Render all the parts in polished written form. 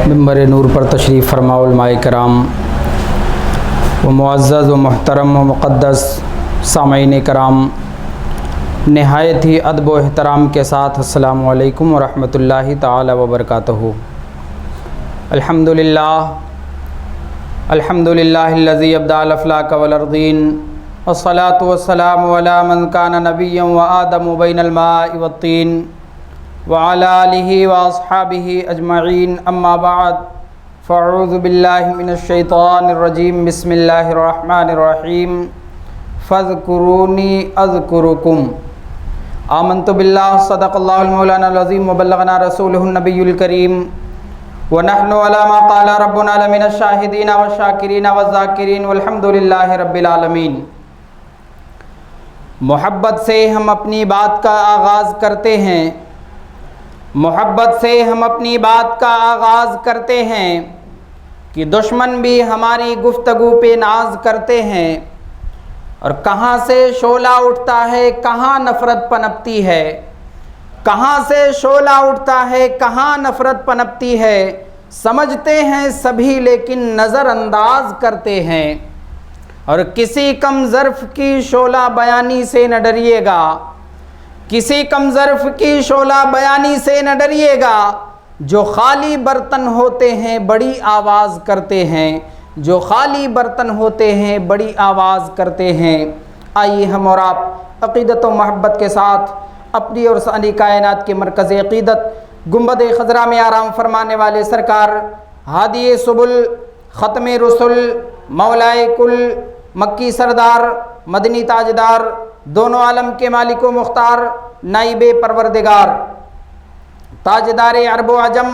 منبر نور پر تشریف فرما علماء کرام و معزز و محترم و مقدس سامعین کرام، نہایت ہی ادب و احترام کے ساتھ السلام علیکم ورحمۃ اللہ تعالی وبرکاتہ۔ الحمدللہ الذی ابدع الافلاک والارضین، والصلاة والسلام علی من کان نبیا وآدم بین الماء والطین، وعلی آلہ واصحابہ اجمعین، اما بعد فاعوذ باللہ من الشیطان الرجیم، بسم اللہ الرحمن الرحیم، فاذکرونی اذکرکم۔ آمنت باللہ، صدق اللہ المولانا العظیم، وبلغنا رسولہ النبی الکریم، ونحن علی ما قال ربنا لمن الشاہدین والشاکرین والذاکرین، والحمد للہ رب العالمین۔ محبت سے ہم اپنی بات کا آغاز کرتے ہیں، محبت سے ہم اپنی بات کا آغاز کرتے ہیں کہ دشمن بھی ہماری گفتگو پہ ناز کرتے ہیں، اور کہاں سے شعلہ اٹھتا ہے کہاں نفرت پنپتی ہے، کہاں سے شعلہ اٹھتا ہے کہاں نفرت پنپتی ہے، سمجھتے ہیں سبھی لیکن نظر انداز کرتے ہیں۔ اور کسی کم ظرف کی شعلہ بیانی سے نہ ڈریے گا، کسی کم ظرف کی شعلہ بیانی سے نہ ڈریے گا، جو خالی برتن ہوتے ہیں بڑی آواز کرتے ہیں، جو خالی برتن ہوتے ہیں بڑی آواز کرتے ہیں۔ آئیے ہم اور آپ عقیدت و محبت کے ساتھ اپنی اور ثانی کائنات کے مرکز عقیدت گنبد خضرا میں آرام فرمانے والے سرکار ہادی سبل ختم رسل مولائے کل مکی سردار مدنی تاجدار دونوں عالم کے مالک و مختار نائب پروردگار تاجدار عرب و عجم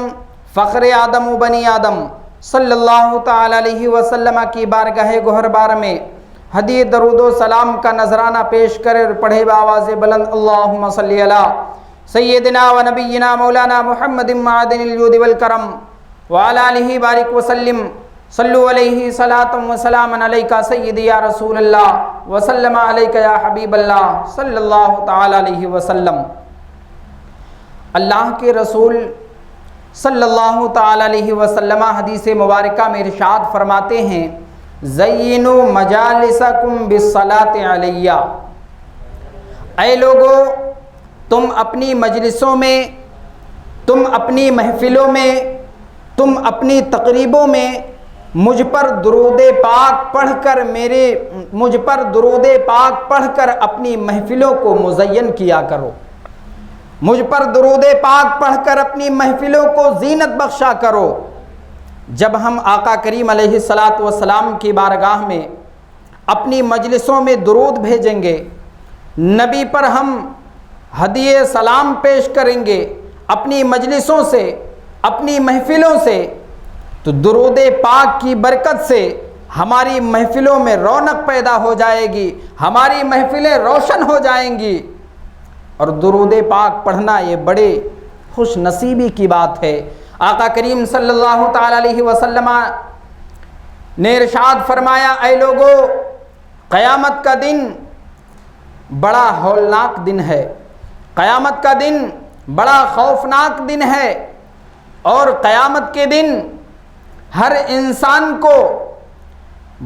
فخر آدم و بنی آدم صلی اللہ تعالی علیہ وسلم کی بارگاہ گوہر بار میں ہدیہ درود و سلام کا نذرانہ پیش کرے اور پڑھے بآواز بلند اللہم صلی علی سیدنا و نبینا مولانا محمد معدن الجود والکرم وعلی آلہ بارک وسلم، صلو علیہ صلاۃ و سلام علیکہ سیدی یا رسول اللہ وسلم علیکہ یا حبیب اللہ صلی اللہ تعالی علیہ وسلم۔ اللہ کے رسول صلی اللہ تعالی علیہ وسلم حدیث مبارکہ میں ارشاد فرماتے ہیں، زینوا مجالسکم بالصلاۃ علیہ۔ اے لوگو، تم اپنی مجلسوں میں، تم اپنی محفلوں میں، تم اپنی تقریبوں میں مجھ پر درود پاک پڑھ کر اپنی محفلوں کو مزین کیا کرو، مجھ پر درود پاک پڑھ کر اپنی محفلوں کو زینت بخشا کرو۔ جب ہم آقا کریم علیہ الصلاۃ والسلام کی بارگاہ میں اپنی مجلسوں میں درود بھیجیں گے، نبی پر ہم ہدیہ سلام پیش کریں گے اپنی مجلسوں سے، اپنی محفلوں سے، تو درود پاک کی برکت سے ہماری محفلوں میں رونق پیدا ہو جائے گی، ہماری محفلیں روشن ہو جائیں گی۔ اور درود پاک پڑھنا یہ بڑے خوش نصیبی کی بات ہے۔ آقا کریم صلی اللہ تعالی علیہ وسلم نے ارشاد فرمایا، اے لوگو، قیامت کا دن بڑا ہولناک دن ہے، قیامت کا دن بڑا خوفناک دن ہے، اور قیامت کے دن ہر انسان کو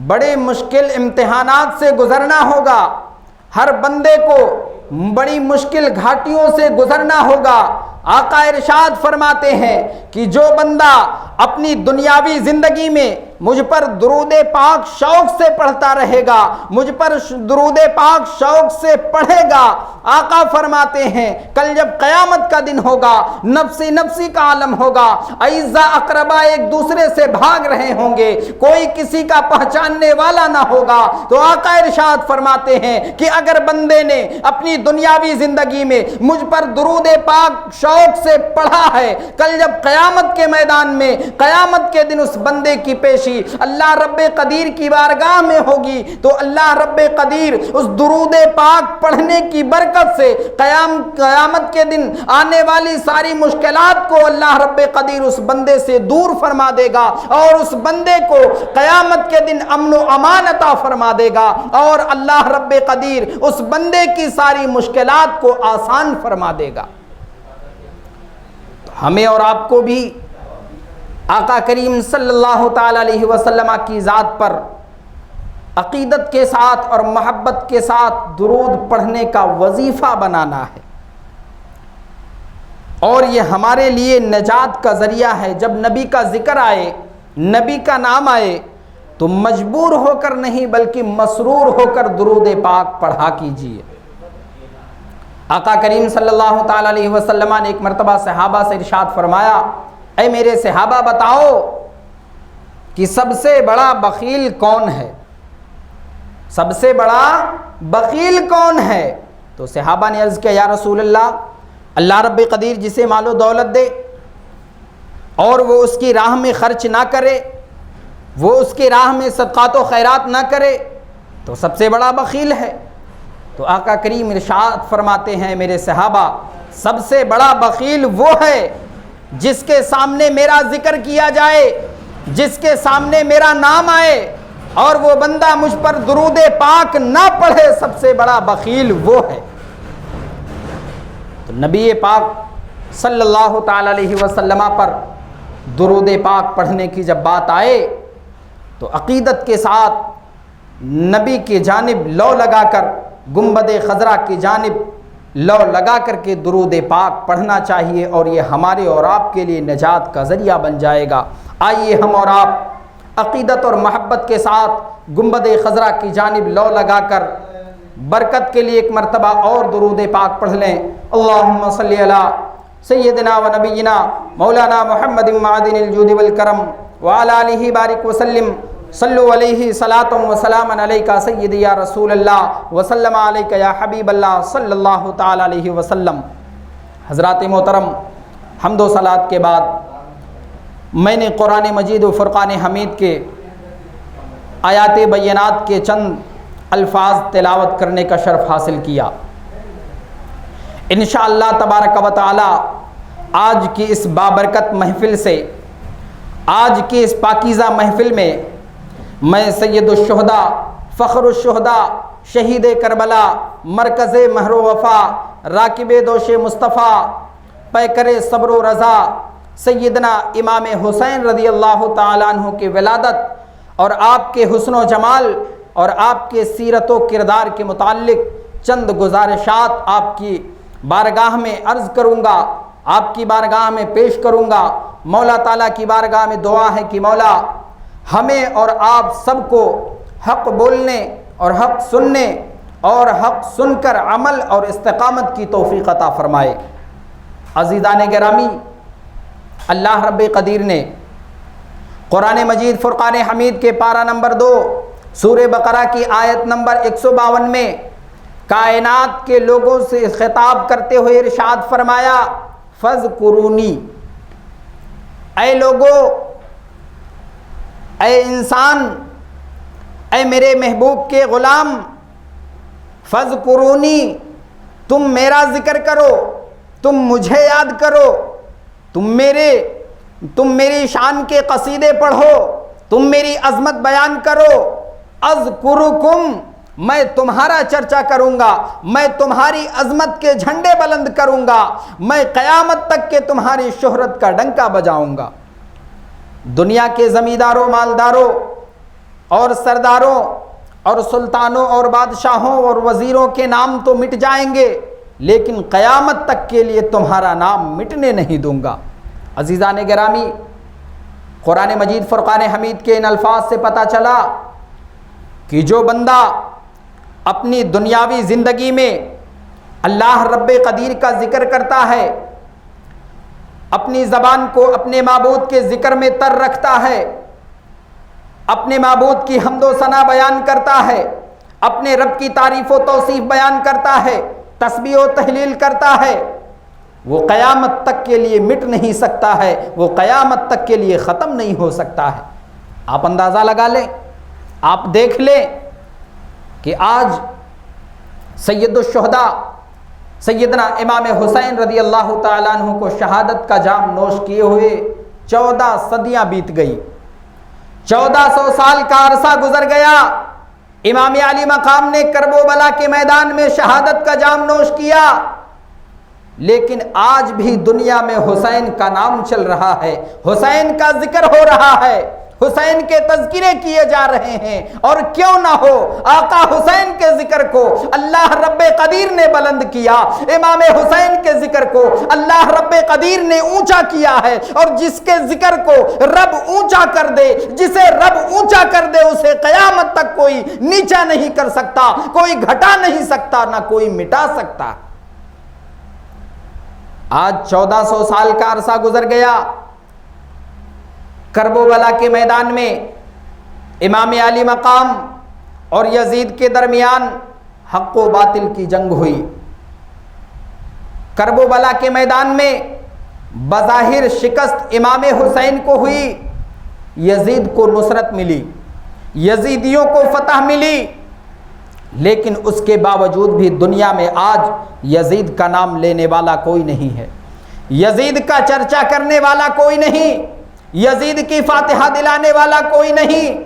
بڑے مشکل امتحانات سے گزرنا ہوگا، ہر بندے کو بڑی مشکل گھاٹیوں سے گزرنا ہوگا۔ آقا ارشاد فرماتے ہیں کہ جو بندہ اپنی دنیاوی زندگی میں مجھ پر درود پاک شوق سے پڑھتا رہے گا، مجھ پر درود پاک شوق سے پڑھے گا، آقا فرماتے ہیں کل جب قیامت کا دن ہوگا، نفسی نفسی کا عالم ہوگا، اعزا اقربا ایک دوسرے سے بھاگ رہے ہوں گے، کوئی کسی کا پہچاننے والا نہ ہوگا، تو آقا ارشاد فرماتے ہیں کہ اگر بندے نے اپنی دنیاوی زندگی میں مجھ پر درود پاک شوق سے پڑھا ہے، کل جب قیامت کے میدان میں قیامت کے دن اس بندے کی پیشی اللہ رب قدیر کی بارگاہ میں ہوگی، تو اللہ رب قدیر اس درود پاک پڑھنے کی برکت سے قیامت کے دن آنے والی ساری مشکلات کو اللہ رب قدیر اس بندے سے دور فرما دے گا، اور اس بندے کو قیامت کے دن امن و امان عطا فرما دے گا، اور اللہ رب قدیر اس بندے کی ساری مشکلات کو آسان فرما دے گا۔ ہمیں اور آپ کو بھی آقا کریم صلی اللہ تعالی علیہ وسلم کی ذات پر عقیدت کے ساتھ اور محبت کے ساتھ درود پڑھنے کا وظیفہ بنانا ہے، اور یہ ہمارے لیے نجات کا ذریعہ ہے۔ جب نبی کا ذکر آئے، نبی کا نام آئے تو مجبور ہو کر نہیں بلکہ مسرور ہو کر درود پاک پڑھا کیجیے۔ آقا کریم صلی اللہ تعالی علیہ وسلم نے ایک مرتبہ صحابہ سے ارشاد فرمایا، اے میرے صحابہ بتاؤ کہ سب سے بڑا بخیل کون ہے؟ سب سے بڑا بخیل کون ہے؟ تو صحابہ نے عرض کیا، یا رسول اللہ، اللہ رب قدیر جسے مال و دولت دے اور وہ اس کی راہ میں خرچ نہ کرے، وہ اس کی راہ میں صدقات و خیرات نہ کرے تو سب سے بڑا بخیل ہے۔ تو آقا کریم ارشاد فرماتے ہیں، میرے صحابہ، سب سے بڑا بخیل وہ ہے جس کے سامنے میرا ذکر کیا جائے، جس کے سامنے میرا نام آئے اور وہ بندہ مجھ پر درود پاک نہ پڑھے، سب سے بڑا بخیل وہ ہے۔ تو نبی پاک صلی اللہ تعالی علیہ وسلم پر درود پاک پڑھنے کی جب بات آئے تو عقیدت کے ساتھ نبی کی جانب لو لگا کر، گنبد خضرا کی جانب لو لگا کر کے درود پاک پڑھنا چاہیے، اور یہ ہمارے اور آپ کے لیے نجات کا ذریعہ بن جائے گا۔ آئیے ہم اور آپ عقیدت اور محبت کے ساتھ گنبد خضرا کی جانب لو لگا کر برکت کے لیے ایک مرتبہ اور درود پاک پڑھ لیں۔ اللہم صلی علی سیدنا و نبینا مولانا محمد معدن الجود والکرم وعلی آلہ بارک وسلم، صلو علیہ صلاۃ و سلام علیکہ سیدی یا رسول اللہ وسلم علیکہ یا حبیب اللہ صلی اللہ تعالی علیہ وسلم۔ حضرات محترم، حمد و صلات کے بعد میں نے قرآن مجید و فرقان حمید کے آیات بینات کے چند الفاظ تلاوت کرنے کا شرف حاصل کیا۔ انشاءاللہ تبارک و تعالی آج کی اس بابرکت محفل سے، آج کی اس پاکیزہ محفل میں میں سید الشہداء، فخر الشہداء، شہید کربلا، مرکز مہر و وفا، راکب دوش مصطفیٰ، پیکر صبر و رضا، سیدنا امام حسین رضی اللہ تعالیٰ عنہ کی ولادت اور آپ کے حسن و جمال اور آپ کے سیرت و کردار کے متعلق چند گزارشات آپ کی بارگاہ میں عرض کروں گا، آپ کی بارگاہ میں پیش کروں گا۔ مولا تعالیٰ کی بارگاہ میں دعا ہے کہ مولا ہمیں اور آپ سب کو حق بولنے اور حق سننے اور حق سن کر عمل اور استقامت کی توفیق عطا فرمائے۔ عزیزان گرامی، اللہ رب قدیر نے قرآن مجید فرقان حمید کے پارہ نمبر 2 سورہ بقرہ کی آیت نمبر 152 میں کائنات کے لوگوں سے خطاب کرتے ہوئے ارشاد فرمایا، فَاذْكُرُونِی، اے لوگو، اے انسان، اے میرے محبوب کے غلام، فَاذْكُرُونِی، تم میرا ذکر کرو، تم مجھے یاد کرو، تم میری شان کے قصیدے پڑھو، تم میری عظمت بیان کرو، اذکرکم، میں تمہارا چرچا کروں گا، میں تمہاری عظمت کے جھنڈے بلند کروں گا، میں قیامت تک کے تمہاری شہرت کا ڈنکا بجاؤں گا۔ دنیا کے زمینداروں، مالداروں اور سرداروں اور سلطانوں اور بادشاہوں اور وزیروں کے نام تو مٹ جائیں گے، لیکن قیامت تک کے لیے تمہارا نام مٹنے نہیں دوں گا۔ عزیزان گرامی، قرآن مجید فرقان حمید کے ان الفاظ سے پتہ چلا کہ جو بندہ اپنی دنیاوی زندگی میں اللہ رب قدیر کا ذکر کرتا ہے، اپنی زبان کو اپنے معبود کے ذکر میں تر رکھتا ہے، اپنے معبود کی حمد و ثنا بیان کرتا ہے، اپنے رب کی تعریف و توصیف بیان کرتا ہے، تسبیح و تہلیل کرتا ہے، وہ قیامت تک کے لیے مٹ نہیں سکتا ہے، وہ قیامت تک کے لیے ختم نہیں ہو سکتا ہے۔ آپ اندازہ لگا لیں، آپ دیکھ لیں کہ آج سید الشہداء سیدنا امام حسین رضی اللہ تعالیٰ عنہ کو شہادت کا جام نوش کیے ہوئے 14 صدیاں بیت گئی، 1400 سال کا عرصہ گزر گیا۔ امام علی مقام نے کرب و بلا کے میدان میں شہادت کا جام نوش کیا، لیکن آج بھی دنیا میں حسین کا نام چل رہا ہے، حسین کا ذکر ہو رہا ہے، حسین کے تذکرے کیے جا رہے ہیں۔ اور کیوں نہ ہو، آقا حسین کے ذکر کو اللہ رب قدیر نے بلند کیا، امام حسین کے ذکر کو اللہ رب قدیر نے اونچا کیا ہے، اور جس کے ذکر کو رب اونچا کر دے، جسے رب اونچا کر دے، اسے قیامت تک کوئی نیچا نہیں کر سکتا، کوئی گھٹا نہیں سکتا، نہ کوئی مٹا سکتا۔ آج 1400 سال کا عرصہ گزر گیا، کرب و بلا کے میدان میں امام علی مقام اور یزید کے درمیان حق و باطل کی جنگ ہوئی۔ کرب و بلا کے میدان میں بظاہر شکست امام حسین کو ہوئی، یزید کو نصرت ملی، یزیدیوں کو فتح ملی، لیکن اس کے باوجود بھی دنیا میں آج یزید کا نام لینے والا کوئی نہیں ہے، یزید کا چرچا کرنے والا کوئی نہیں، یزید کی فاتحہ دلانے والا کوئی نہیں،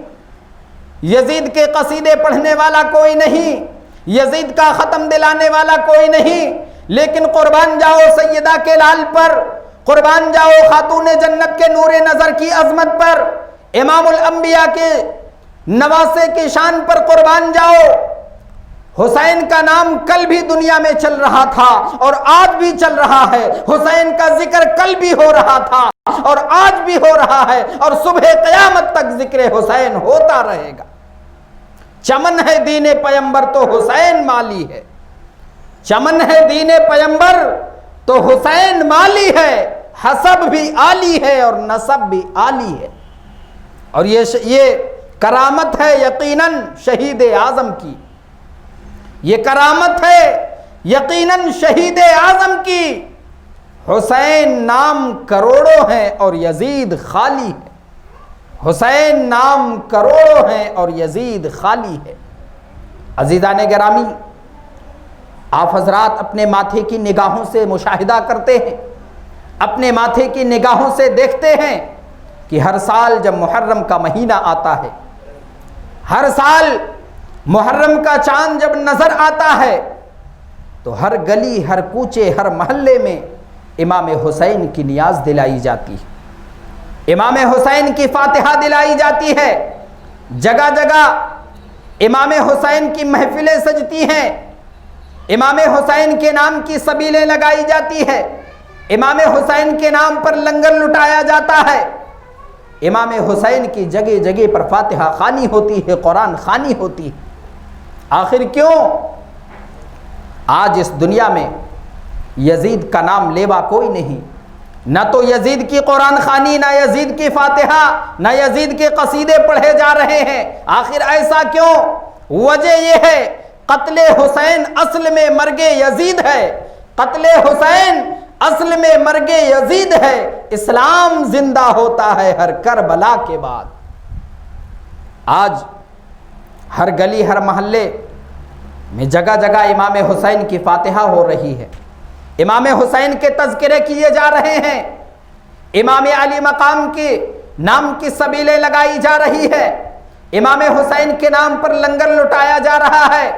یزید کے قصیدے پڑھنے والا کوئی نہیں، یزید کا ختم دلانے والا کوئی نہیں۔ لیکن قربان جاؤ سیدہ کے لال پر، قربان جاؤ خاتون جنت کے نور نظر کی عظمت پر، امام الانبیاء کے نواسے کی شان پر قربان جاؤ۔ حسین کا نام کل بھی دنیا میں چل رہا تھا اور آج بھی چل رہا ہے، حسین کا ذکر کل بھی ہو رہا تھا اور آج بھی ہو رہا ہے، اور صبح قیامت تک ذکر حسین ہوتا رہے گا۔ چمن ہے دین پیمبر تو حسین مالی ہے، چمن ہے دین پیمبر تو حسین مالی ہے، حسب بھی عالی ہے اور نسب بھی عالی ہے۔ اور یہ کرامت ہے یقیناً شہید اعظم کی، یہ کرامت ہے یقیناً شہید اعظم کی۔ حسین نام کروڑوں ہیں اور یزید خالی ہے، حسین نام کروڑوں ہیں اور یزید خالی ہے۔ عزیزان گرامی، آپ حضرات اپنے ماتھے کی نگاہوں سے مشاہدہ کرتے ہیں، اپنے ماتھے کی نگاہوں سے دیکھتے ہیں کہ ہر سال جب محرم کا مہینہ آتا ہے، ہر سال محرم کا چاند جب نظر آتا ہے، تو ہر گلی، ہر کوچے، ہر محلے میں امام حسین کی نیاز دلائی جاتی ہے، امام حسین کی فاتحہ دلائی جاتی ہے، جگہ جگہ امام حسین کی محفلیں سجتی ہیں، امام حسین کے نام کی سبیلیں لگائی جاتی ہے، امام حسین کے نام پر لنگر لٹایا جاتا ہے، امام حسین کی جگہ جگہ پر فاتحہ خوانی ہوتی ہے، قرآن خوانی ہوتی ہے۔ آخر کیوں؟ آج اس دنیا میں یزید کا نام لیوا کوئی نہیں، نہ تو یزید کی قرآن خوانی، نہ یزید کی فاتحہ، نہ یزید کے قصیدے پڑھے جا رہے ہیں۔ آخر ایسا کیوں؟ وجہ یہ ہے قتل حسین اصل میں مرگ یزید ہے، قتل حسین اصل میں مرگ یزید ہے۔ اسلام زندہ ہوتا ہے ہر کربلا کے بعد۔ آج ہر گلی، ہر محلے میں جگہ جگہ امام حسین کی فاتحہ ہو رہی ہے، امام حسین کے تذکرے کیے جا رہے ہیں، امام علی مقام کے نام کی سبیلیں لگائی جا رہی ہے، امام حسین کے نام پر لنگر لٹایا جا رہا ہے،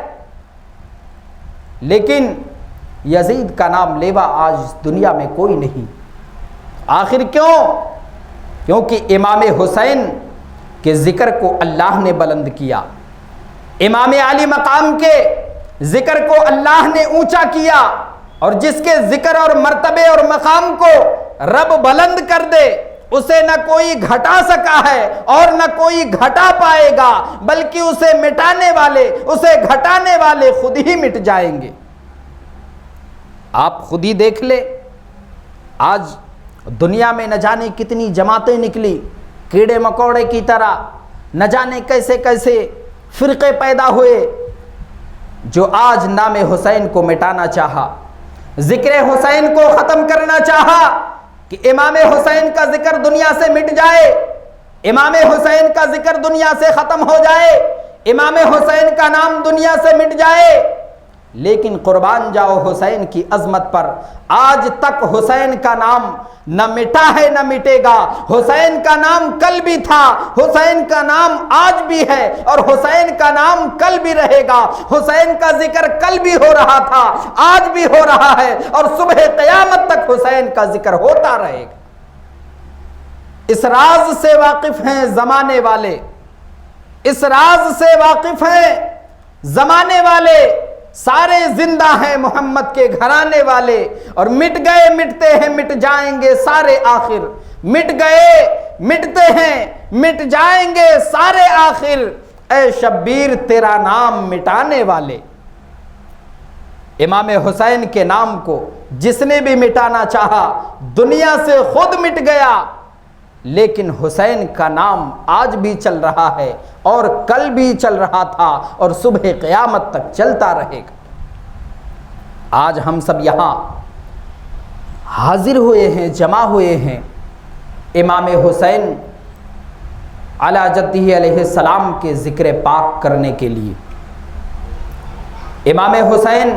لیکن یزید کا نام لیوا آج اس دنیا میں کوئی نہیں۔ آخر کیوں؟ کیونکہ امام حسین کے ذکر کو اللہ نے بلند کیا، امام علی مقام کے ذکر کو اللہ نے اونچا کیا، اور جس کے ذکر اور مرتبے اور مقام کو رب بلند کر دے، اسے نہ کوئی گھٹا سکا ہے اور نہ کوئی گھٹا پائے گا، بلکہ اسے مٹانے والے، اسے گھٹانے والے خود ہی مٹ جائیں گے۔ آپ خود ہی دیکھ لیں، آج دنیا میں نہ جانے کتنی جماعتیں نکلی، کیڑے مکوڑے کی طرح، نہ جانے کیسے کیسے فرقے پیدا ہوئے، جو آج نام حسین کو مٹانا چاہا، ذکر حسین کو ختم کرنا چاہا کہ امام حسین کا ذکر دنیا سے مٹ جائے، امام حسین کا ذکر دنیا سے ختم ہو جائے، امام حسین کا نام دنیا سے مٹ جائے۔ لیکن قربان جاؤ حسین کی عظمت پر، آج تک حسین کا نام نہ مٹا ہے نہ مٹے گا۔ حسین کا نام کل بھی تھا، حسین کا نام آج بھی ہے، اور حسین کا نام کل بھی رہے گا۔ حسین کا ذکر کل بھی ہو رہا تھا، آج بھی ہو رہا ہے، اور صبح قیامت تک حسین کا ذکر ہوتا رہے گا۔ اس راز سے واقف ہیں زمانے والے، اس راز سے واقف ہیں زمانے والے، سارے زندہ ہیں محمد کے گھرانے والے، اور مٹ گئے مٹتے ہیں مٹ جائیں گے سارے آخر، مٹ گئے مٹتے ہیں مٹ جائیں گے سارے آخر، اے شبیر تیرا نام مٹانے والے۔ امام حسین کے نام کو جس نے بھی مٹانا چاہا دنیا سے خود مٹ گیا، لیکن حسین کا نام آج بھی چل رہا ہے، اور کل بھی چل رہا تھا، اور صبح قیامت تک چلتا رہے گا۔ آج ہم سب یہاں حاضر ہوئے ہیں، جمع ہوئے ہیں امام حسین علی جدہ علیہ السلام کے ذکر پاک کرنے کے لیے۔ امام حسین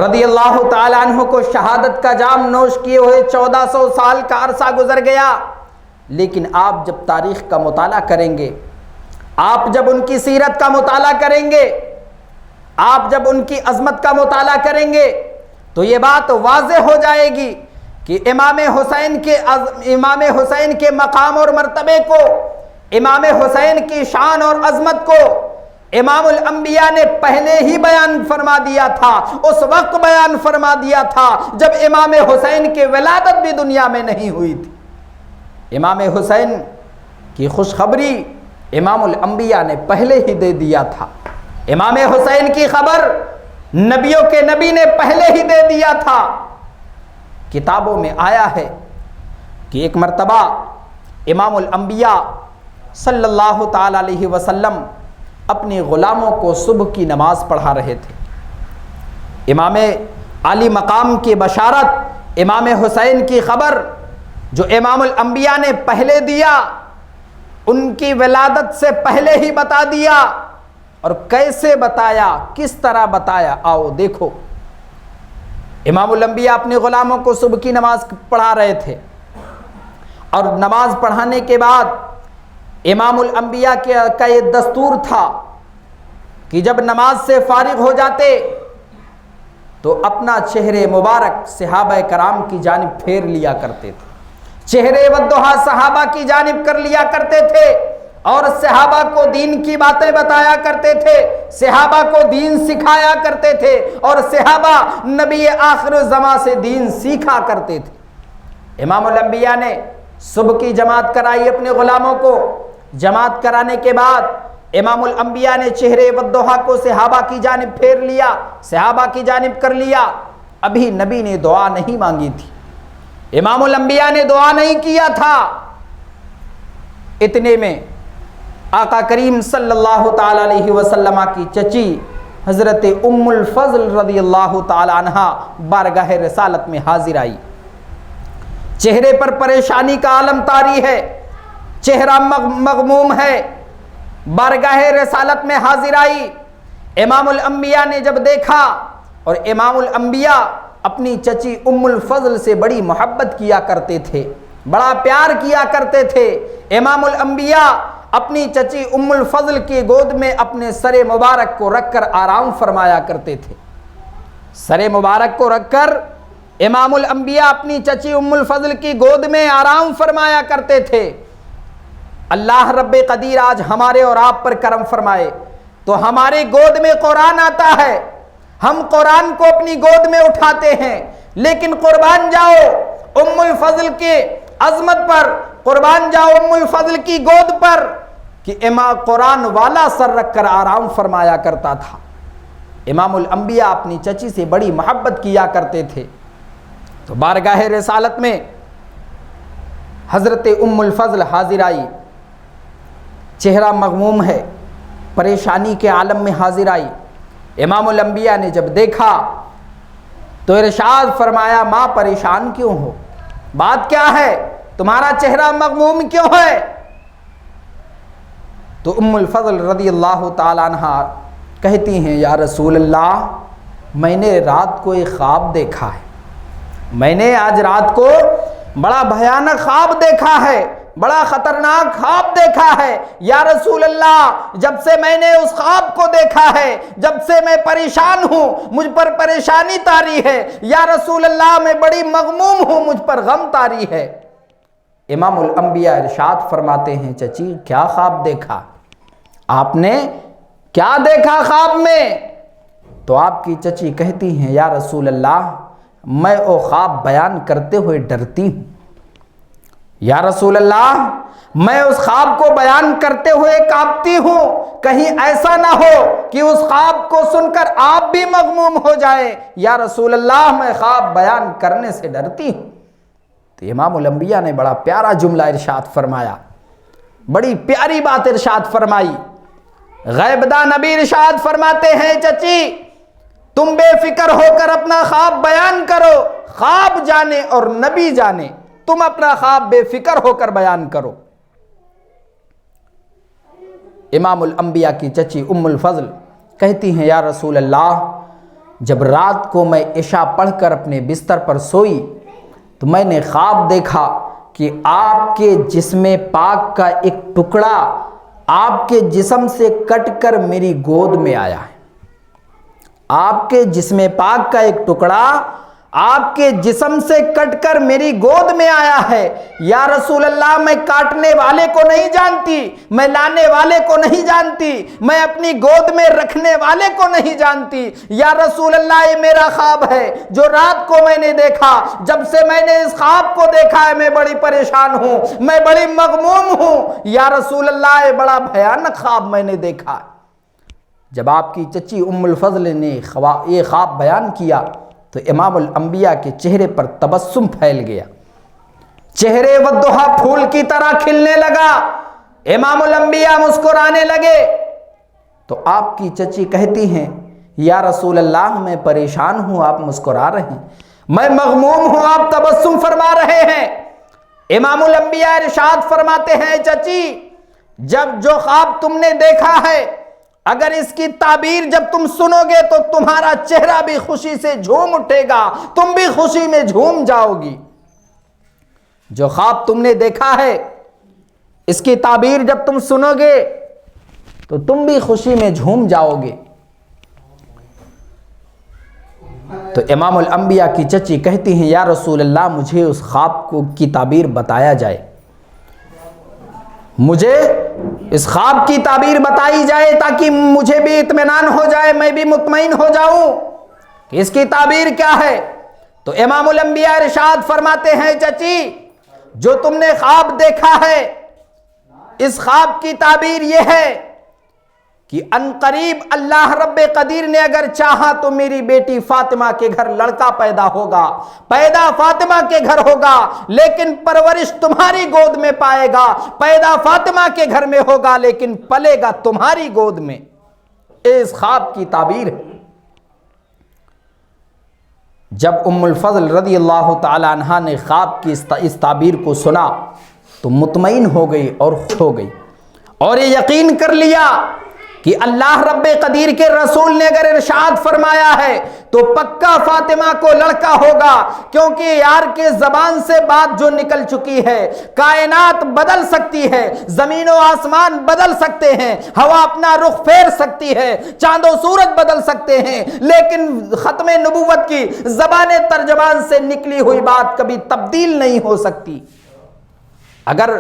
رضی اللہ تعالیٰ عنہ کو شہادت کا جام نوش کیے ہوئے 1400 سال کا عرصہ گزر گیا، لیکن آپ جب تاریخ کا مطالعہ کریں گے، آپ جب ان کی سیرت کا مطالعہ کریں گے، آپ جب ان کی عظمت کا مطالعہ کریں گے، تو یہ بات واضح ہو جائے گی کہ امام حسین کے مقام اور مرتبے کو، امام حسین کی شان اور عظمت کو امام الانبیاء نے پہلے ہی بیان فرما دیا تھا، اس وقت بیان فرما دیا تھا جب امام حسین کی ولادت بھی دنیا میں نہیں ہوئی تھی۔ امام حسین کی خوشخبری امام الانبیاء نے پہلے ہی دے دیا تھا، امام حسین کی خبر نبیوں کے نبی نے پہلے ہی دے دیا تھا۔ کتابوں میں آیا ہے کہ ایک مرتبہ امام الانبیاء صلی اللہ تعالی علیہ وسلم اپنے غلاموں کو صبح کی نماز پڑھا رہے تھے۔ امام علی مقام کی بشارت، امام حسین کی خبر جو امام الانبیاء نے پہلے دیا، ان کی ولادت سے پہلے ہی بتا دیا، اور کیسے بتایا، کس طرح بتایا، آؤ دیکھو۔ امام الانبیاء اپنے غلاموں کو صبح کی نماز پڑھا رہے تھے، اور نماز پڑھانے کے بعد امام الانبیاء کا یہ دستور تھا کہ جب نماز سے فارغ ہو جاتے تو اپنا چہرے مبارک صحابہ کرام کی جانب پھیر لیا کرتے تھے، چہرے والضحیٰ صحابہ کی جانب کر لیا کرتے تھے، اور صحابہ کو دین کی باتیں بتایا کرتے تھے، صحابہ کو دین سکھایا کرتے تھے، اور صحابہ نبی آخر الزماں سے دین سیکھا کرتے تھے۔ امام الانبیاء نے صبح کی جماعت کرائی اپنے غلاموں کو، جماعت کرانے کے بعد امام الانبیاء نے چہرے والضحیٰ کو صحابہ کی جانب پھیر لیا، صحابہ کی جانب کر لیا۔ ابھی نبی نے دعا نہیں مانگی تھی، امام الانبیاء نے دعا نہیں کیا تھا، اتنے میں آقا کریم صلی اللہ تعالی علیہ وسلم کی چچی حضرت ام الفضل رضی اللہ تعالی عنہ بارگاہ رسالت میں حاضر آئی۔ چہرے پر پریشانی کا عالم طاری ہے، چہرہ مغموم ہے، بارگاہ رسالت میں حاضر آئی۔ امام الانبیاء نے جب دیکھا، اور امام الانبیاء اپنی چچی ام الفضل سے بڑی محبت کیا کرتے تھے، بڑا پیار کیا کرتے تھے۔ امام الانبیاء اپنی چچی ام الفضل کی گود میں اپنے سر مبارک کو رکھ کر آرام فرمایا کرتے تھے۔ سر مبارک کو رکھ کر امام الانبیاء اپنی چچی ام الفضل کی گود میں آرام فرمایا کرتے تھے۔ اللہ رب قدیر آج ہمارے اور آپ پر کرم فرمائے تو ہماری گود میں قرآن آتا ہے، ہم قرآن کو اپنی گود میں اٹھاتے ہیں، لیکن قربان جاؤ ام الفضل کی عظمت پر، قربان جاؤ ام الفضل کی گود پر کہ امام قرآن والا سر رکھ کر آرام فرمایا کرتا تھا۔ امام الانبیاء اپنی چچی سے بڑی محبت کیا کرتے تھے۔ تو بارگاہ رسالت میں حضرت ام الفضل حاضر آئی، چہرہ مغموم ہے، پریشانی کے عالم میں حاضر آئی۔ امام الانبیاء نے جب دیکھا تو ارشاد فرمایا، ماں پریشان کیوں ہو؟ بات کیا ہے؟ تمہارا چہرہ مغموم کیوں ہے؟ تو ام الفضل رضی اللہ تعالی عنہ کہتی ہیں، یا رسول اللہ، میں نے رات کو ایک خواب دیکھا ہے، میں نے آج رات کو بڑا بھیانک خواب دیکھا ہے، بڑا خطرناک خواب دیکھا ہے یا رسول اللہ، جب سے میں نے اس خواب کو دیکھا ہے جب سے میں پریشان ہوں، مجھ پر پریشانی طاری ہے یا رسول اللہ، میں بڑی مغموم ہوں، مجھ پر غم طاری ہے۔ امام الانبیاء ارشاد فرماتے ہیں چچی کیا خواب دیکھا؟ آپ نے کیا دیکھا خواب میں؟ تو آپ کی چچی کہتی ہیں یا رسول اللہ میں وہ خواب بیان کرتے ہوئے ڈرتی ہوں، یا رسول اللہ میں اس خواب کو بیان کرتے ہوئے کانپتی ہوں، کہیں ایسا نہ ہو کہ اس خواب کو سن کر آپ بھی مغموم ہو جائیں، یا رسول اللہ میں خواب بیان کرنے سے ڈرتی ہوں۔ تو امام الانبیاء نے بڑا پیارا جملہ ارشاد فرمایا، بڑی پیاری بات ارشاد فرمائی۔ غیبداں نبی ارشاد فرماتے ہیں چچی تم بے فکر ہو کر اپنا خواب بیان کرو، خواب جانے اور نبی جانے، تم اپنا خواب بے فکر ہو کر بیان کرو۔ امام الانبیاء کی چچی ام الفضل کہتی ہیں یا رسول اللہ جب رات کو میں عشاء پڑھ کر اپنے بستر پر سوئی تو میں نے خواب دیکھا کہ آپ کے جسم پاک کا ایک ٹکڑا آپ کے جسم سے کٹ کر میری گود میں آیا ہے، آپ کے جسم پاک کا ایک ٹکڑا آپ کے جسم سے کٹ کر میری گود میں آیا ہے، یا رسول اللہ میں کاٹنے والے کو نہیں جانتی، میں لانے والے کو نہیں جانتی، میں اپنی گود میں رکھنے والے کو نہیں جانتی، یا رسول اللہ یہ میرا خواب ہے جو رات کو میں نے دیکھا، جب سے میں نے اس خواب کو دیکھا ہے میں بڑی پریشان ہوں، میں بڑی مغموم ہوں، یا رسول اللہ یہ بڑا بھیانک خواب میں نے دیکھا۔ جب آپ کی چچی ام الفضل نے یہ خواب بیان کیا تو امام الانبیاء کے چہرے پر تبسم پھیل گیا، چہرے والضحیٰ پھول کی طرح کھلنے لگا، امام الانبیاء مسکرانے لگے۔ تو آپ کی چچی کہتی ہیں یا رسول اللہ میں پریشان ہوں آپ مسکرا رہے ہیں، میں مغموم ہوں آپ تبسم فرما رہے ہیں۔ امام الانبیاء ارشاد فرماتے ہیں چچی جب جو خواب تم نے دیکھا ہے اگر اس کی تعبیر جب تم سنو گے تو تمہارا چہرہ بھی خوشی سے جھوم اٹھے گا، تم بھی خوشی میں جھوم جاؤ گی۔ جو خواب تم نے دیکھا ہے اس کی تعبیر جب تم سنو گے تو تم بھی خوشی میں جھوم جاؤ گے۔ تو امام الانبیاء کی چچی کہتی ہیں یا رسول اللہ مجھے اس خواب کی تعبیر بتایا جائے، مجھے اس خواب کی تعبیر بتائی جائے تاکہ مجھے بھی اطمینان ہو جائے، میں بھی مطمئن ہو جاؤں کہ اس کی تعبیر کیا ہے۔ تو امام الانبیاء ارشاد فرماتے ہیں چچی جو تم نے خواب دیکھا ہے اس خواب کی تعبیر یہ ہے کہ عنقریب اللہ رب قدیر نے اگر چاہا تو میری بیٹی فاطمہ کے گھر لڑکا پیدا ہوگا، پیدا فاطمہ کے گھر ہوگا لیکن پرورش تمہاری گود میں پائے گا، پیدا فاطمہ کے گھر میں ہوگا لیکن پلے گا تمہاری گود میں۔ اس خواب کی تعبیر ہے۔ جب ام الفضل رضی اللہ تعالی عنہا نے خواب کی اس تعبیر کو سنا تو مطمئن ہو گئی اور خوش ہو گئی اور یہ یقین کر لیا کہ اللہ رب قدیر کے رسول نے اگر ارشاد فرمایا ہے تو پکا فاطمہ کو لڑکا ہوگا، کیونکہ یار کے زبان سے بات جو نکل چکی ہے، کائنات بدل سکتی ہے، زمین و آسمان بدل سکتے ہیں، ہوا اپنا رخ پھیر سکتی ہے، چاند و سورج بدل سکتے ہیں، لیکن ختم نبوت کی زبان ترجمان سے نکلی ہوئی بات کبھی تبدیل نہیں ہو سکتی۔ اگر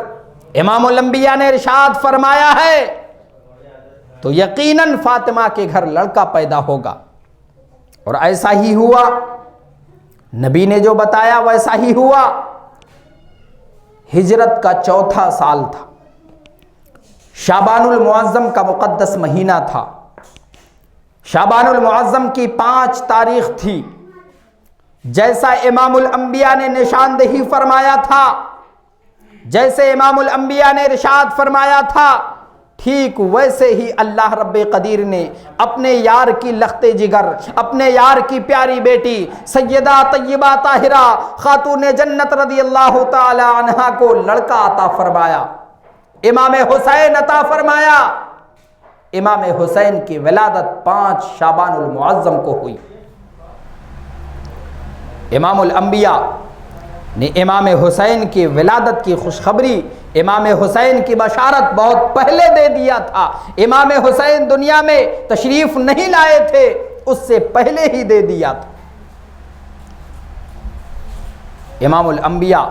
امام الانبیاء نے ارشاد فرمایا ہے تو یقیناً فاطمہ کے گھر لڑکا پیدا ہوگا، اور ایسا ہی ہوا، نبی نے جو بتایا ویسا ہی ہوا۔ ہجرت کا 4تھا سال تھا، شعبان المعظم کا مقدس مہینہ تھا، شعبان المعظم کی 5 تاریخ تھی، جیسا امام الانبیاء نے نشاندہی فرمایا تھا، جیسے امام الانبیاء نے ارشاد فرمایا تھا، ٹھیک ویسے ہی اللہ رب قدیر نے اپنے یار کی لخت جگر، اپنے یار کی پیاری بیٹی سیدہ طیبہ طاہرہ خاتون جنت رضی اللہ تعالی عنہا کو لڑکا عطا فرمایا، امام حسین عطا فرمایا۔ امام حسین کی ولادت 5 شعبان المعظم کو ہوئی۔ امام الانبیاء نے امام حسین کی ولادت کی خوشخبری، امام حسین کی بشارت بہت پہلے دے دیا تھا۔ امام حسین دنیا میں تشریف نہیں لائے تھے، اس سے پہلے ہی دے دیا تھا۔ امام الانبیاء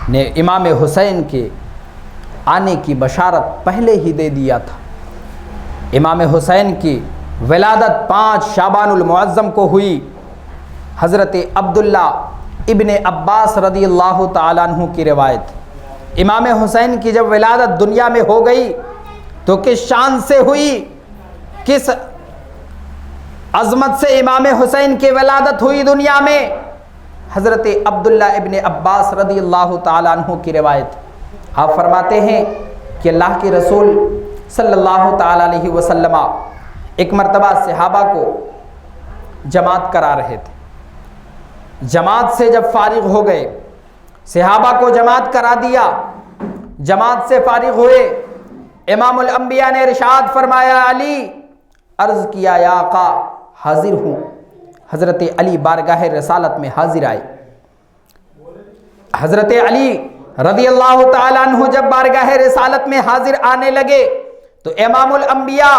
نے امام حسین کے آنے کی بشارت پہلے ہی دے دیا تھا۔ امام حسین کی ولادت 5 شعبان المعظم کو ہوئی۔ حضرت عبداللہ ابن عباس رضی اللہ تعالیٰ عنہ کی روایت، امام حسین کی جب ولادت دنیا میں ہو گئی تو کس شان سے ہوئی، کس عظمت سے امام حسین کی ولادت ہوئی دنیا میں؟ حضرت عبداللہ ابن عباس رضی اللہ تعالیٰ عنہ کی روایت، آپ فرماتے ہیں کہ اللہ کے رسول صلی اللہ تعالیٰ علیہ وسلم ایک مرتبہ صحابہ کو جماعت کرا رہے تھے۔ جماعت سے جب فارغ ہو گئے، صحابہ کو جماعت کرا دیا، جماعت سے فارغ ہوئے، امام الانبیاء نے ارشاد فرمایا، علی، عرض کیا یا آقا حاضر ہوں۔ حضرت علی بارگاہ رسالت میں حاضر آئے۔ حضرت علی رضی اللہ تعالیٰ عنہ جب بارگاہ رسالت میں حاضر آنے لگے تو امام الانبیاء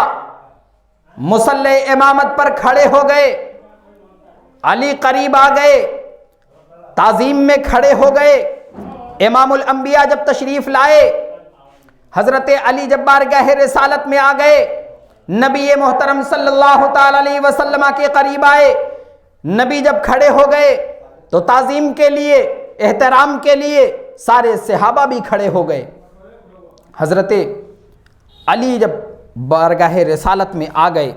مصلی امامت پر کھڑے ہو گئے۔ علی قریب آ گئے، تعظیم میں کھڑے ہو گئے۔ امام الانبیاء جب تشریف لائے، حضرت علی جب بارگاہ رسالت میں آ گئے، نبی محترم صلی اللہ تعالیٰ علیہ وسلم کے قریب آئے، نبی جب کھڑے ہو گئے تو تعظیم کے لیے، احترام کے لیے سارے صحابہ بھی کھڑے ہو گئے۔ حضرت علی جب بارگاہ رسالت میں آ گئے،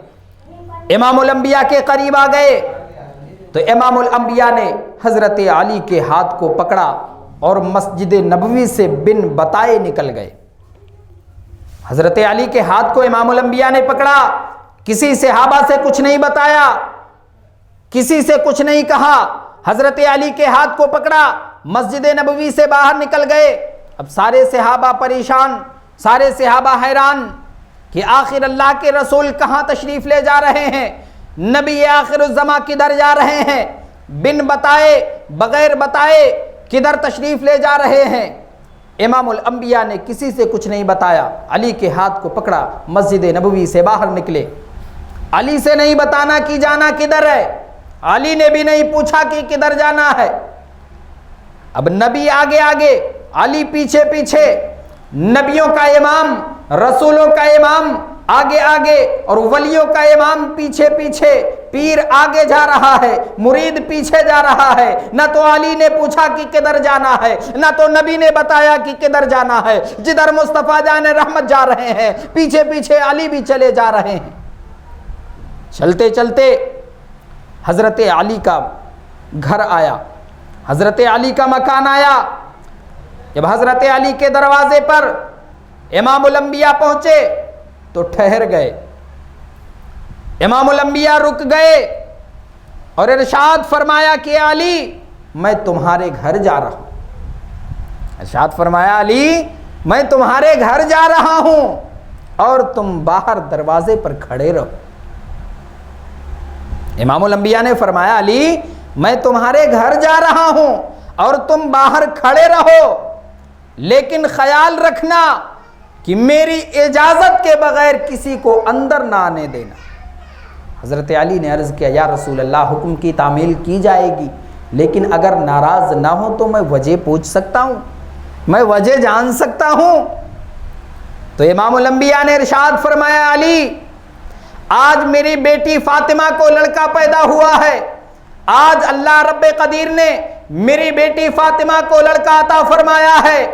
امام الانبیاء کے قریب آ گئے تو امام الانبیاء نے حضرت علی کے ہاتھ کو پکڑا اور مسجد نبوی سے بن بتائے نکل گئے۔ حضرت علی کے ہاتھ کو امام الانبیاء نے پکڑا، کسی صحابہ سے کچھ نہیں بتایا، کسی سے کچھ نہیں کہا، حضرت علی کے ہاتھ کو پکڑا، مسجد نبوی سے باہر نکل گئے۔ اب سارے صحابہ پریشان، سارے صحابہ حیران کہ آخر اللہ کے رسول کہاں تشریف لے جا رہے ہیں، نبی آخر الزماں کدھر جا رہے ہیں، بن بتائے، بغیر بتائے کدھر تشریف لے جا رہے ہیں۔ امام الانبیاء نے کسی سے کچھ نہیں بتایا، علی کے ہاتھ کو پکڑا، مسجد نبوی سے باہر نکلے۔ علی سے نہیں بتانا کہ جانا کدھر ہے، علی نے بھی نہیں پوچھا کہ کدھر جانا ہے۔ اب نبی آگے آگے، علی پیچھے پیچھے، نبیوں کا امام، رسولوں کا امام آگے آگے اور ولیوں کا امام پیچھے پیچھے، پیر آگے جا رہا ہے، مرید پیچھے جا رہا ہے۔ نہ تو علی نے پوچھا کہ کدھر جانا ہے، نہ تو نبی نے بتایا کہ کدھر جانا ہے۔ جدھر مصطفیٰ جان رحمت جا رہے ہیں، پیچھے پیچھے علی بھی چلے جا رہے ہیں۔ چلتے چلتے حضرت علی کا گھر آیا، حضرت علی کا مکان آیا۔ جب حضرت علی کے دروازے پر امام الانبیاء پہنچے تو ٹھہر گئے، امام الانبیاء رک گئے اور ارشاد فرمایا کہ علی میں تمہارے گھر جا رہا ہوں۔ ارشاد فرمایا علی میں تمہارے گھر جا رہا ہوں اور تم باہر دروازے پر کھڑے رہو۔ امام الانبیاء نے فرمایا علی میں تمہارے گھر جا رہا ہوں اور تم باہر کھڑے رہو، لیکن خیال رکھنا کہ میری اجازت کے بغیر کسی کو اندر نہ آنے دینا۔ حضرت علی نے عرض کیا یا رسول اللہ حکم کی تعمیل کی جائے گی، لیکن اگر ناراض نہ ہو تو میں وجہ پوچھ سکتا ہوں، میں وجہ جان سکتا ہوں۔ تو امام الانبیاء نے ارشاد فرمایا علی آج میری بیٹی فاطمہ کو لڑکا پیدا ہوا ہے، آج اللہ رب قدیر نے میری بیٹی فاطمہ کو لڑکا عطا فرمایا ہے،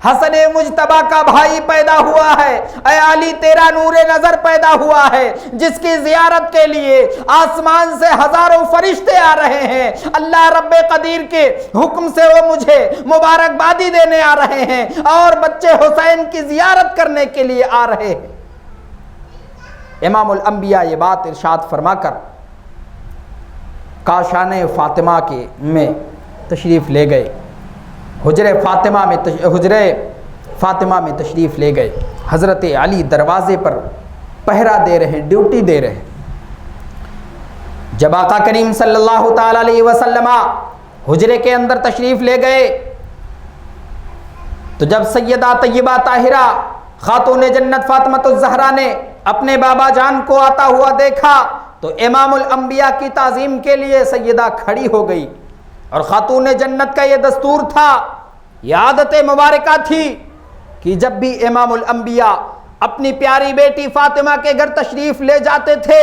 حسن مجتبیٰ کا بھائی پیدا ہوا ہے، اے علی تیرا نور نظر پیدا ہوا ہے، جس کی زیارت کے لیے آسمان سے ہزاروں فرشتے آ رہے ہیں، اللہ رب قدیر کے حکم سے وہ مجھے مبارکبادی دینے آ رہے ہیں اور بچے حسین کی زیارت کرنے کے لیے آ رہے ہیں۔ امام الانبیاء یہ بات ارشاد فرما کر کاشان فاطمہ کے میں تشریف لے گئے، حجرے فاطمہ میں تشریف لے گئے۔ حضرت علی دروازے پر پہرا دے رہے، ڈیوٹی دے رہے۔ جب آقا کریم صلی اللہ تعالی علیہ وسلم حجرے کے اندر تشریف لے گئے تو جب سیدہ طیبہ طاہرہ خاتون جنت فاطمۃ الزہرا نے اپنے بابا جان کو آتا ہوا دیکھا تو امام الانبیاء کی تعظیم کے لیے سیدہ کھڑی ہو گئی. اور خاتون جنت کا یہ دستور تھا، یہ عادت مبارکہ تھی کہ جب بھی امام الانبیاء اپنی پیاری بیٹی فاطمہ کے گھر تشریف لے جاتے تھے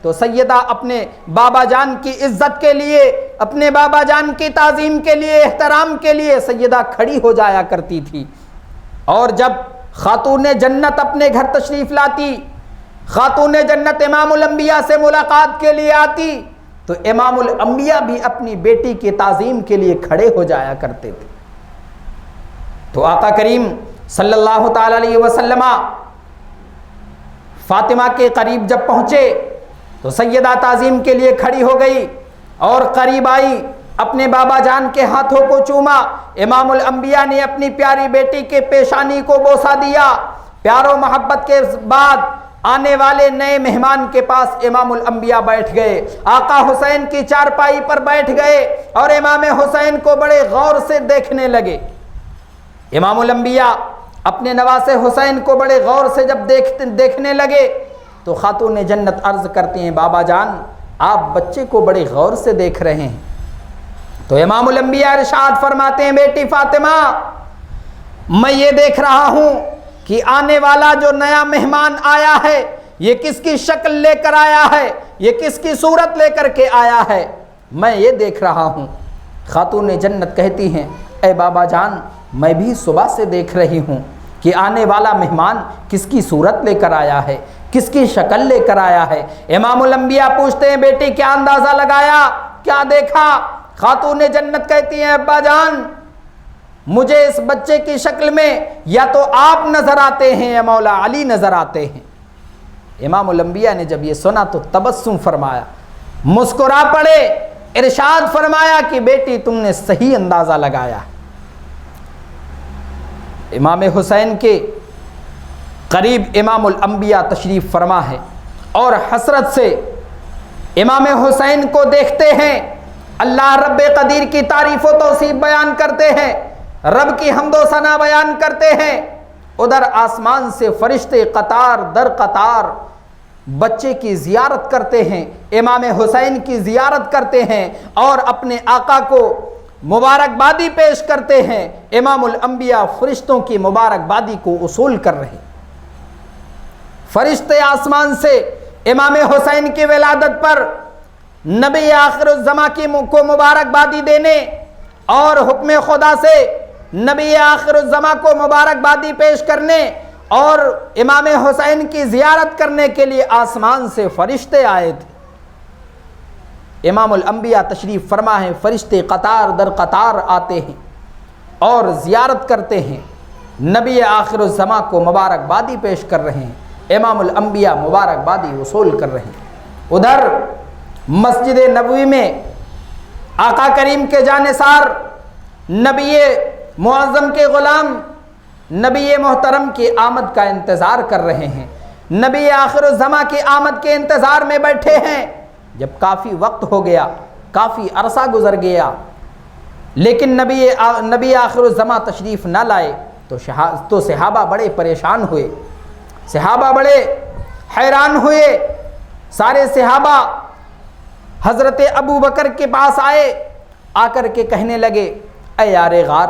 تو سیدہ اپنے بابا جان کی عزت کے لیے، اپنے بابا جان کی تعظیم کے لیے، احترام کے لیے سیدہ کھڑی ہو جایا کرتی تھی. اور جب خاتون جنت اپنے گھر تشریف لاتی، خاتون جنت امام الانبیاء سے ملاقات کے لیے آتی تو امام الانبیاء بھی اپنی بیٹی کی تعظیم کے لیے کھڑے ہو جایا کرتے تھے. تو آقا کریم صلی اللہ تعالی علیہ وسلم فاطمہ کے قریب جب پہنچے تو سیدہ تعظیم کے لیے کھڑی ہو گئی اور قریب آئی، اپنے بابا جان کے ہاتھوں کو چوما. امام الانبیاء نے اپنی پیاری بیٹی کے پیشانی کو بوسہ دیا. پیار و محبت کے بعد آنے والے نئے مہمان کے پاس امام الانبیاء بیٹھ گئے، آقا حسین کی چارپائی پر بیٹھ گئے اور امام حسین کو بڑے غور سے دیکھنے لگے. امام الانبیاء اپنے نواسے حسین کو بڑے غور سے جب دیکھنے لگے تو خاتون جنت عرض کرتی ہیں، بابا جان آپ بچے کو بڑے غور سے دیکھ رہے ہیں. تو امام الانبیاء ارشاد فرماتے ہیں، بیٹی فاطمہ میں یہ دیکھ رہا ہوں کہ آنے والا جو نیا مہمان آیا ہے یہ کس کی شکل لے کر آیا ہے، یہ کس کی صورت لے کر کے آیا ہے، میں یہ دیکھ رہا ہوں. خاتون جنت کہتی ہیں، اے بابا جان میں بھی صبح سے دیکھ رہی ہوں کہ آنے والا مہمان کس کی صورت لے کر آیا ہے، کس کی شکل لے کر آیا ہے. امام الانبیاء پوچھتے ہیں، بیٹی کیا اندازہ لگایا، کیا دیکھا؟ خاتون جنت کہتی ہیں، ابا جان مجھے اس بچے کی شکل میں یا تو آپ نظر آتے ہیں یا مولا علی نظر آتے ہیں. امام الانبیاء نے جب یہ سنا تو تبسم فرمایا، مسکرا پڑے، ارشاد فرمایا کہ بیٹی تم نے صحیح اندازہ لگایا. امام حسین کے قریب امام الانبیاء تشریف فرما ہے اور حسرت سے امام حسین کو دیکھتے ہیں، اللہ رب قدیر کی تعریف و توصیف بیان کرتے ہیں، رب کی حمد و ثنا بیان کرتے ہیں. ادھر آسمان سے فرشتے قطار در قطار بچے کی زیارت کرتے ہیں، امام حسین کی زیارت کرتے ہیں اور اپنے آقا کو مبارکبادی پیش کرتے ہیں. امام الانبیاء فرشتوں کی مبارکبادی کو وصول کر رہے ہیں. فرشتے آسمان سے امام حسین کی ولادت پر نبی آخر الزماں کو مبارکبادی دینے اور حکم خدا سے نبی آخر الزماں کو مبارکبادی پیش کرنے اور امام حسین کی زیارت کرنے کے لیے آسمان سے فرشتے آئے تھے. امام الانبیاء تشریف فرما ہے، فرشتے قطار در قطار آتے ہیں اور زیارت کرتے ہیں، نبی آخر الزماں کو مبارکبادی پیش کر رہے ہیں، امام الانبیاء مبارکبادی وصول کر رہے ہیں. ادھر مسجد نبوی میں آقا کریم کے جانثار نبی معظم کے غلام نبی محترم کی آمد کا انتظار کر رہے ہیں، نبی آخر الزماں کی آمد کے انتظار میں بیٹھے ہیں. جب کافی وقت ہو گیا، کافی عرصہ گزر گیا لیکن نبی آخر الزماں تشریف نہ لائے تو صحابہ بڑے پریشان ہوئے، صحابہ بڑے حیران ہوئے. سارے صحابہ حضرت ابو بکر کے پاس آئے، آ کر کے کہنے لگے، اے یار غار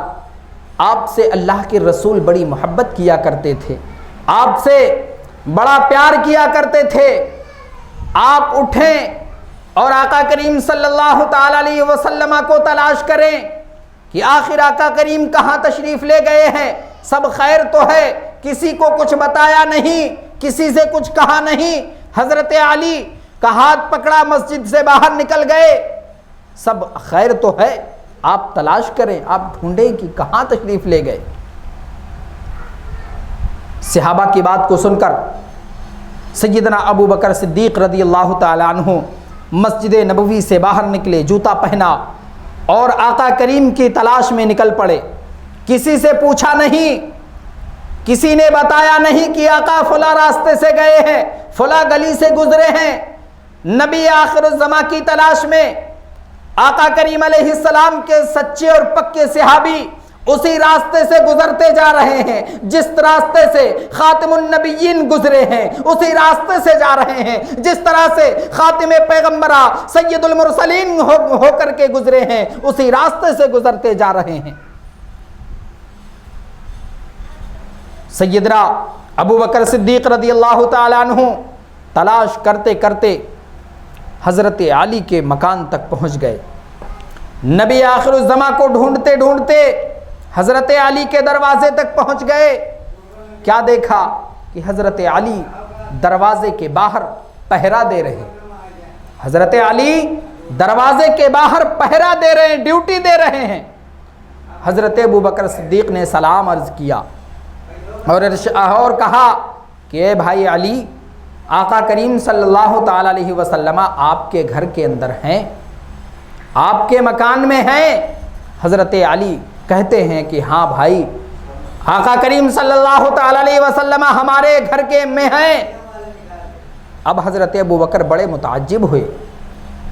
آپ سے اللہ کے رسول بڑی محبت کیا کرتے تھے، آپ سے بڑا پیار کیا کرتے تھے، آپ اٹھیں اور آقا کریم صلی اللہ تعالی علیہ وسلم کو تلاش کریں کہ آخر آقا کریم کہاں تشریف لے گئے ہیں. سب خیر تو ہے، کسی کو کچھ بتایا نہیں، کسی سے کچھ کہا نہیں. حضرت علی کا ہاتھ پکڑا، مسجد سے باہر نکل گئے. سب خیر تو ہے، آپ تلاش کریں، آپ ڈھونڈیں کہ کہاں تشریف لے گئے. صحابہ کی بات کو سن کر سیدنا ابو بکر صدیق رضی اللہ تعالی عنہ مسجد نبوی سے باہر نکلے، جوتا پہنا اور آقا کریم کی تلاش میں نکل پڑے. کسی سے پوچھا نہیں، کسی نے بتایا نہیں کہ آقا فلاں راستے سے گئے ہیں، فلاں گلی سے گزرے ہیں. نبی آخر الزما کی تلاش میں آقا کریم علیہ السلام کے سچے اور پکے صحابی اسی راستے سے گزرتے جا رہے ہیں جس راستے سے خاتم النبیین گزرے ہیں، اسی راستے سے جا رہے ہیں جس طرح سے خاتم پیغمبرہ سید المرسلین ہو کر کے گزرے ہیں، اسی راستے سے گزرتے جا رہے ہیں۔ سیدنا ابو بکر صدیق رضی اللہ تعالیٰ عنہ تلاش کرتے کرتے حضرت علی کے مکان تک پہنچ گئے۔ نبی آخر الزماں کو ڈھونڈتے ڈھونڈتے حضرت علی کے دروازے تک پہنچ گئے۔ کیا دیکھا کہ حضرت علی دروازے کے باہر پہرا دے رہے ہیں۔ حضرت علی دروازے کے باہر پہرا دے رہے ہیں، ڈیوٹی دے رہے ہیں۔ حضرت ابو بکر صدیق نے سلام عرض کیا اور کہا کہ اے بھائی علی، آقا کریم صلی اللہ تعالیٰ علیہ وسلم آپ کے گھر کے اندر ہیں، آپ کے مکان میں ہیں۔ حضرت علی کہتے ہیں کہ ہاں بھائی، آقا کریم صلی اللہ تعالیٰ علیہ وسلم ہمارے گھر کے میں ہیں۔ اب حضرت ابو بکر بڑے متعجب ہوئے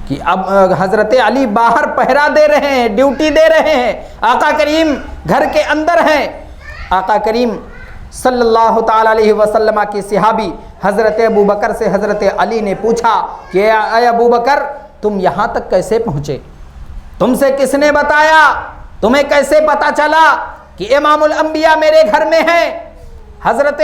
کہ اب حضرت علی باہر پہرا دے رہے ہیں، ڈیوٹی دے رہے ہیں، آقا کریم گھر کے اندر ہیں۔ آقا کریم صلی اللہ تعالیٰ علیہ وسلم کی صحابی حضرت ابو بکر سے حضرت علی نے پوچھا کہ اے ابو بکر، تم یہاں تک کیسے پہنچے؟ تم سے کس نے بتایا؟ تمہیں کیسے پتا چلا کہ امام الانبیاء میرے گھر میں ہیں؟ حضرت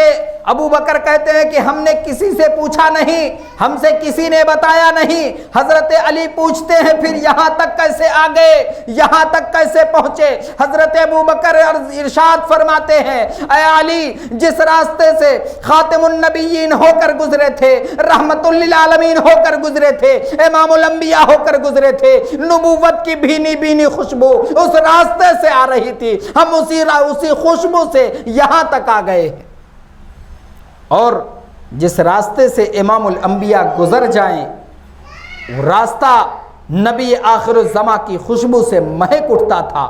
ابو بکر کہتے ہیں کہ ہم نے کسی سے پوچھا نہیں، ہم سے کسی نے بتایا نہیں۔ حضرت علی پوچھتے ہیں پھر یہاں تک کیسے آ گئے، یہاں تک کیسے پہنچے؟ حضرت ابو بکر ارشاد فرماتے ہیں، اے علی، جس راستے سے خاتم النبیین ہو کر گزرے تھے، رحمت للعالمین ہو کر گزرے تھے، امام الانبیاء ہو کر گزرے تھے، نبوت کی بھینی بھینی خوشبو اس راستے سے آ رہی تھی، ہم اسی خوشبو سے یہاں تک آ گئے ہیں۔ اور جس راستے سے امام الانبیاء گزر جائیں، وہ راستہ نبی آخر الزماں کی خوشبو سے مہک اٹھتا تھا۔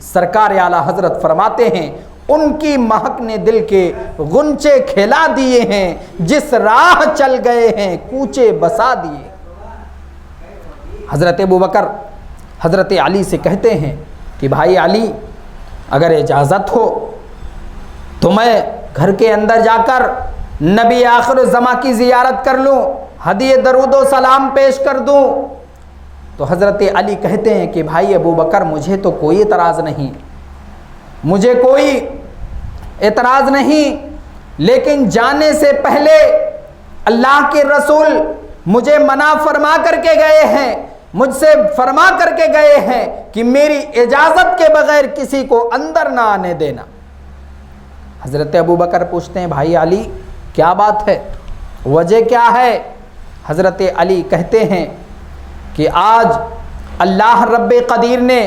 سرکار اعلیٰ حضرت فرماتے ہیں، ان کی مہک نے دل کے غنچے کھلا دیے ہیں، جس راہ چل گئے ہیں کوچے بسا دیے۔ حضرت ابو بکر حضرت علی سے کہتے ہیں کہ بھائی علی، اگر اجازت ہو تو میں گھر کے اندر جا کر نبی آخر الزماں کی زیارت کر لوں، ہدیہ درود و سلام پیش کر دوں۔ تو حضرت علی کہتے ہیں کہ بھائی ابو بکر، مجھے تو کوئی اعتراض نہیں، مجھے کوئی اعتراض نہیں، لیکن جانے سے پہلے اللہ کے رسول مجھے منع فرما کر کے گئے ہیں، مجھ سے فرما کر کے گئے ہیں کہ میری اجازت کے بغیر کسی کو اندر نہ آنے دینا۔ حضرت ابو بکر پوچھتے ہیں، بھائی علی کیا بات ہے، وجہ کیا ہے؟ حضرت علی کہتے ہیں کہ آج اللہ رب قدیر نے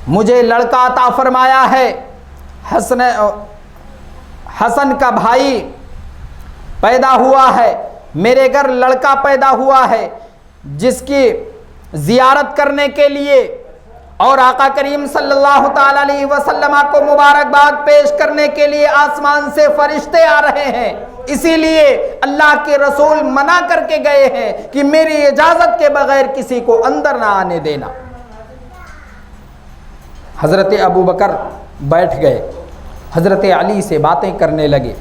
مجھے لڑکا عطا فرمایا ہے، حسن کا بھائی پیدا ہوا ہے، میرے گھر لڑکا پیدا ہوا ہے، جس کی زیارت کرنے کے لیے اور آقا کریم صلی اللہ تعالیٰ علیہ وسلم کو مبارکباد پیش کرنے کے لیے آسمان سے فرشتے آ رہے ہیں، اسی لیے اللہ کے رسول منع کر کے گئے ہیں کہ میری اجازت کے بغیر کسی کو اندر نہ آنے دینا۔ حضرت ابو بکر بیٹھ گئے، حضرت علی سے باتیں کرنے لگے۔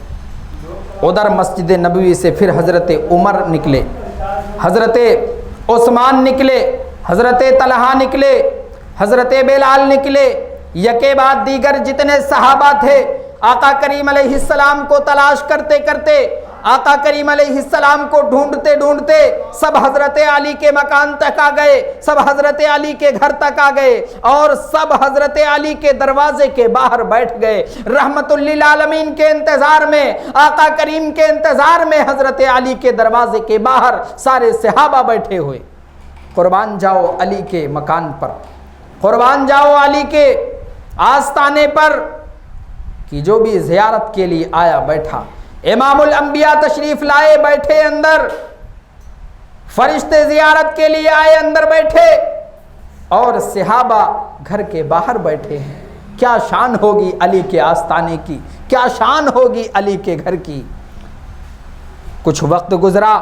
ادھر مسجد نبوی سے پھر حضرت عمر نکلے، حضرت عثمان نکلے، حضرت طلحہ نکلے، حضرت بلال نکلے، یکے بعد دیگر جتنے صحابہ تھے آقا کریم علیہ السلام کو تلاش کرتے کرتے، آقا کریم علیہ السلام کو ڈھونڈتے ڈھونڈتے سب حضرت علی کے مکان تک آ گئے، سب حضرت علی کے گھر تک آ گئے اور سب حضرت علی کے دروازے کے باہر بیٹھ گئے، رحمت للعالمین کے انتظار میں، آقا کریم کے انتظار میں حضرت علی کے دروازے کے باہر سارے صحابہ بیٹھے ہوئے۔ قربان جاؤ علی کے مکان پر، قربان جاؤ علی کے آستانے پر، کہ جو بھی زیارت کے لیے آیا بیٹھا۔ امام الانبیاء تشریف لائے، بیٹھے اندر، فرشتے زیارت کے لیے آئے، اندر بیٹھے، اور صحابہ گھر کے باہر بیٹھے ہیں۔ کیا شان ہوگی علی کے آستانے کی، کیا شان ہوگی علی کے گھر کی۔ کچھ وقت گزرا،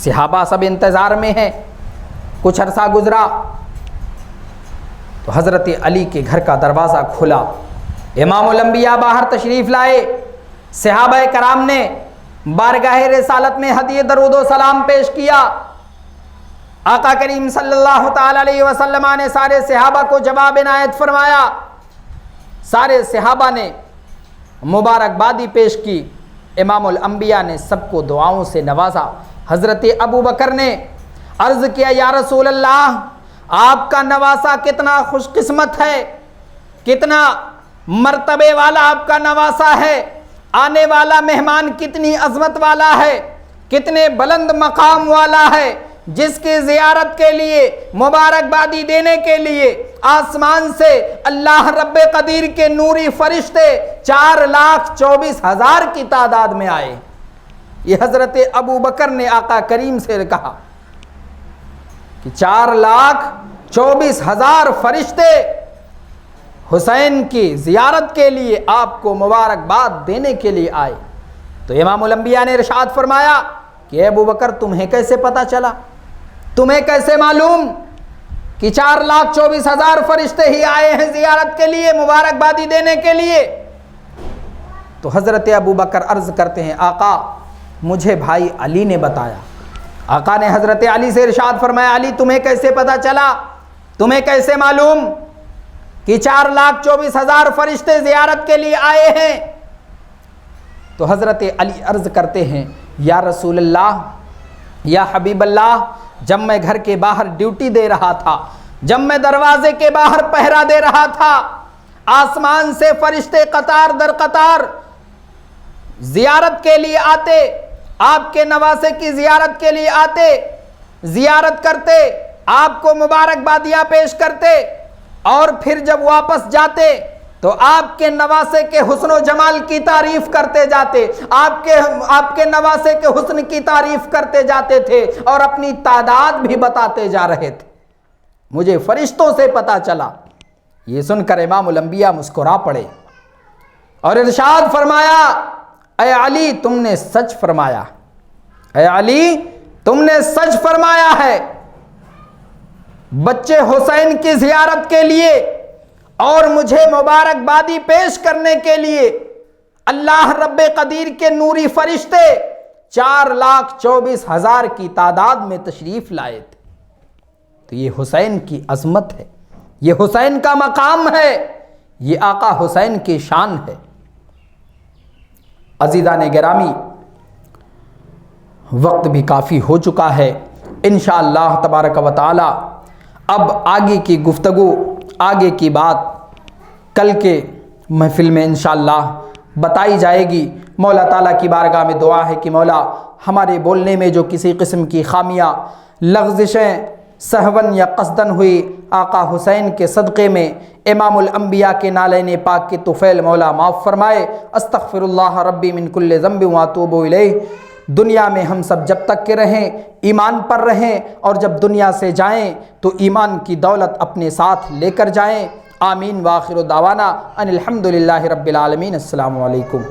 صحابہ سب انتظار میں ہیں. کچھ عرصہ گزرا تو حضرت علی کے گھر کا دروازہ کھلا. امام الانبیاء باہر تشریف لائے. صحابہ کرام نے بارگاہ رسالت میں ہدیہ درود و سلام پیش کیا. آقا کریم صلی اللہ تعالی علیہ وسلم نے سارے صحابہ کو جواب عنایت فرمایا. سارے صحابہ نے مبارکبادی پیش کی. امام الانبیاء نے سب کو دعاؤں سے نوازا. حضرت ابو بکر نے عرض کیا یا رسول اللہ آپ کا نواسا کتنا خوش قسمت ہے, کتنا مرتبے والا آپ کا نواسا ہے, آنے والا مہمان کتنی عظمت والا ہے, کتنے بلند مقام والا ہے, جس کی زیارت کے لیے مبارکبادی دینے کے لیے آسمان سے اللہ رب قدیر کے نوری فرشتے 4,24,000 کی تعداد میں آئے. یہ حضرت ابو بکر نے آقا کریم سے کہا کہ 4,24,000 فرشتے حسین کی زیارت کے لیے آپ کو مبارکباد دینے کے لیے آئے. تو امام الانبیاء نے ارشاد فرمایا کہ ابو بکر تمہیں کیسے پتا چلا, تمہیں کیسے معلوم کہ 4,24,000 فرشتے ہی آئے ہیں زیارت کے لیے, مبارکبادی دینے کے لیے؟ تو حضرت ابو بکر عرض کرتے ہیں آقا مجھے بھائی علی نے بتایا. آقا نے حضرت علی سے ارشاد فرمایا علی تمہیں کیسے پتا چلا, تمہیں کیسے معلوم کہ 4,24,000 فرشتے زیارت کے لیے آئے ہیں؟ تو حضرت علی عرض کرتے ہیں یا رسول اللہ, یا حبیب اللہ, جب میں گھر کے باہر ڈیوٹی دے رہا تھا, جب میں دروازے کے باہر پہرا دے رہا تھا, آسمان سے فرشتے قطار در قطار زیارت کے لیے آتے, آپ کے نواسے کی زیارت کے لیے آتے, زیارت کرتے, آپ کو مبارکبادیاں پیش کرتے, اور پھر جب واپس جاتے تو آپ کے نواسے کے حسن و جمال کی تعریف کرتے جاتے, آپ کے نواسے کے حسن کی تعریف کرتے جاتے تھے اور اپنی تعداد بھی بتاتے جا رہے تھے. مجھے فرشتوں سے پتا چلا. یہ سن کر امام الانبیاء مسکرا پڑے اور ارشاد فرمایا اے علی تم نے سچ فرمایا, اے علی تم نے سچ فرمایا ہے. بچے حسین کی زیارت کے لیے اور مجھے مبارکبادی پیش کرنے کے لیے اللہ رب قدیر کے نوری فرشتے 4,24,000 کی تعداد میں تشریف لائے تھے. تو یہ حسین کی عظمت ہے, یہ حسین کا مقام ہے, یہ آقا حسین کی شان ہے. عزیزان گرامی, وقت بھی کافی ہو چکا ہے. انشاءاللہ تبارک و تعالی اب آگے کی گفتگو, آگے کی بات کل کے محفل میں انشاءاللہ بتائی جائے گی. مولا تعالیٰ کی بارگاہ میں دعا ہے کہ مولا ہمارے بولنے میں جو کسی قسم کی خامیاں, لغزشیں سہون یا قصدن ہوئی, آقا حسین کے صدقے میں امام الانبیاء کے نالین پاک کے طفیل مولا معاف فرمائے. استغفر اللہ ربی من کل ذنب واتوب الیہ. دنیا میں ہم سب جب تک کے رہیں ایمان پر رہیں, اور جب دنیا سے جائیں تو ایمان کی دولت اپنے ساتھ لے کر جائیں. آمین. وآخر دعوانا ان الحمد للہ رب العالمین. السلام علیکم.